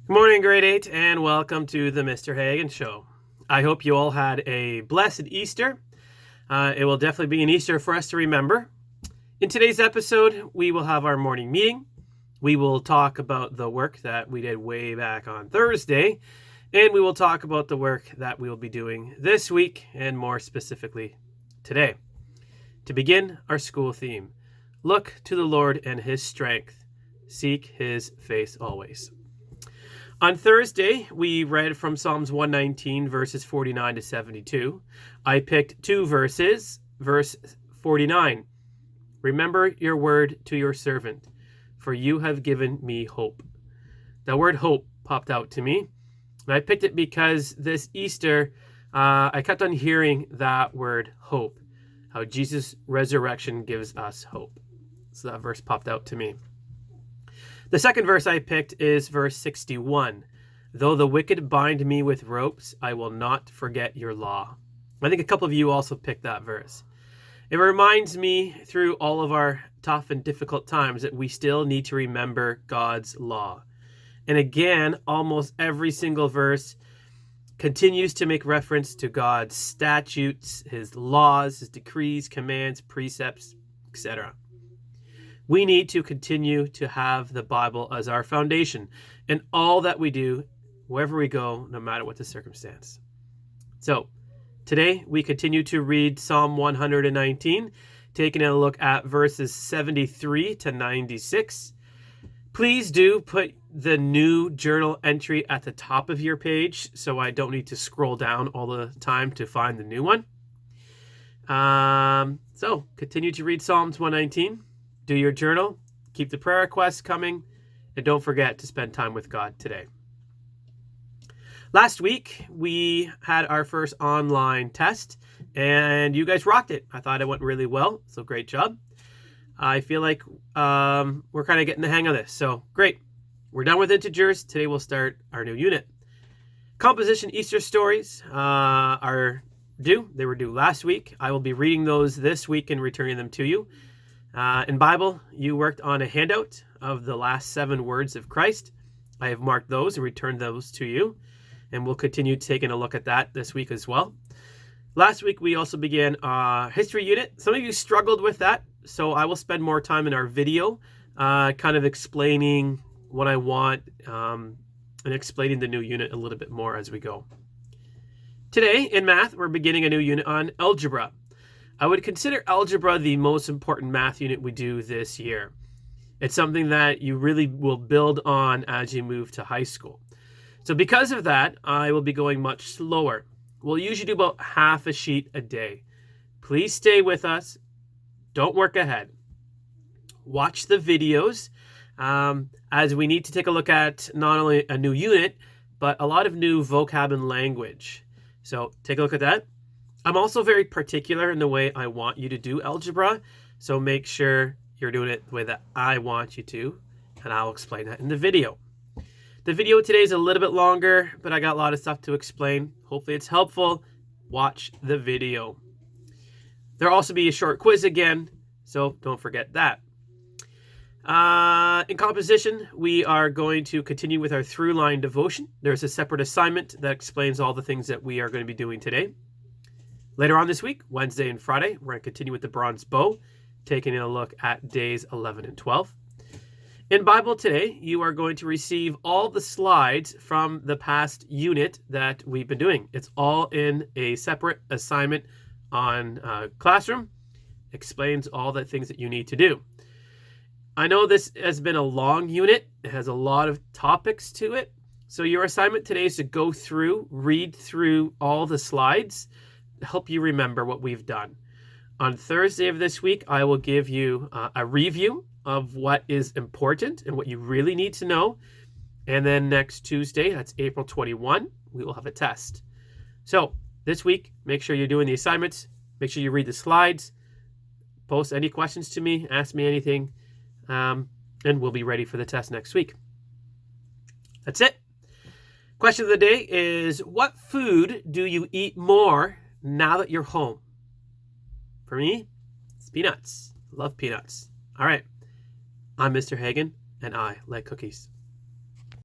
Good morning, grade 8, and welcome to the Mr. Hagen Show. I hope you all had a blessed Easter. It will definitely be an Easter for us to remember. In today's episode, we will have our morning meeting. We will talk about the work that we did way back on Thursday, and we will talk about the work that we will be doing this week, and more specifically, today. To begin our school theme, look to the Lord and His strength. Seek His face always. On Thursday, we read from Psalms 119, verses 49 to 72. I picked two verses. Verse 49, remember your word to your servant, for you have given me hope. The word hope popped out to me, and I picked it because this Easter, I kept on hearing that word hope, how Jesus' resurrection gives us hope. So that verse popped out to me. The second verse I picked is verse 61. Though the wicked bind me with ropes, I will not forget your law. I think a couple of you also picked that verse. It reminds me through all of our tough and difficult times that we still need to remember God's law. And again, almost every single verse continues to make reference to God's statutes, His laws, His decrees, commands, precepts, etc. We need to continue to have the Bible as our foundation in all that we do, wherever we go, no matter what the circumstance. So, today we continue to read Psalm 119, taking a look at verses 73 to 96. Please do put the new journal entry at the top of your page so I don't need to scroll down all the time to find the new one. So, continue to read Psalms 119. Do your journal, keep the prayer requests coming, and don't forget to spend time with God today. Last week, we had our first online test, and you guys rocked it. I thought it went really well, so great job. I feel like we're kind of getting the hang of this, so great. We're done with integers. Today we'll start our new unit. Composition Easter stories are due. They were due last week. I will be reading those this week and returning them to you. In Bible, you worked on a handout of the last 7 words of Christ. I have marked those and returned those to you, and we'll continue taking a look at that this week as well. Last week, we also began a history unit. Some of you struggled with that, so I will spend more time in our video kind of explaining what I want and explaining the new unit a little bit more as we go. Today, in math, we're beginning a new unit on algebra. I would consider algebra the most important math unit we do this year. It's something that you really will build on as you move to high school. So because of that, I will be going much slower. We'll usually do about half a sheet a day. Please stay with us. Don't work ahead. Watch the videos as we need to take a look at not only a new unit, but a lot of new vocab and language. So take a look at that. I'm also very particular in the way I want you to do algebra, so make sure you're doing it the way that I want you to, and I'll explain that in the video. The video today is a little bit longer, but I got a lot of stuff to explain. Hopefully it's helpful. Watch the video. There'll also be a short quiz again, so don't forget that. In composition, we are going to continue with our through-line devotion. There's a separate assignment that explains all the things that we are going to be doing today. Later on this week, Wednesday and Friday, we're going to continue with the bronze bow, taking a look at days 11 and 12. In Bible today, you are going to receive all the slides from the past unit that we've been doing. It's all in a separate assignment on Classroom. Explains all the things that you need to do. I know this has been a long unit. It has a lot of topics to it. So your assignment today is to go through, read through all the slides, help you remember what we've done. On Thursday of this week, I will give you a review of what is important and what you really need to know. And then next Tuesday, that's April 21, we will have a test. So this week, make sure you're doing the assignments. Make sure you read the slides. Post any questions to me. Ask me anything. And we'll be ready for the test next week. That's it. Question of the day is, what food do you eat more now that you're home? For me, it's peanuts. Love peanuts. All right. I'm Mr. Hagen, and I like cookies.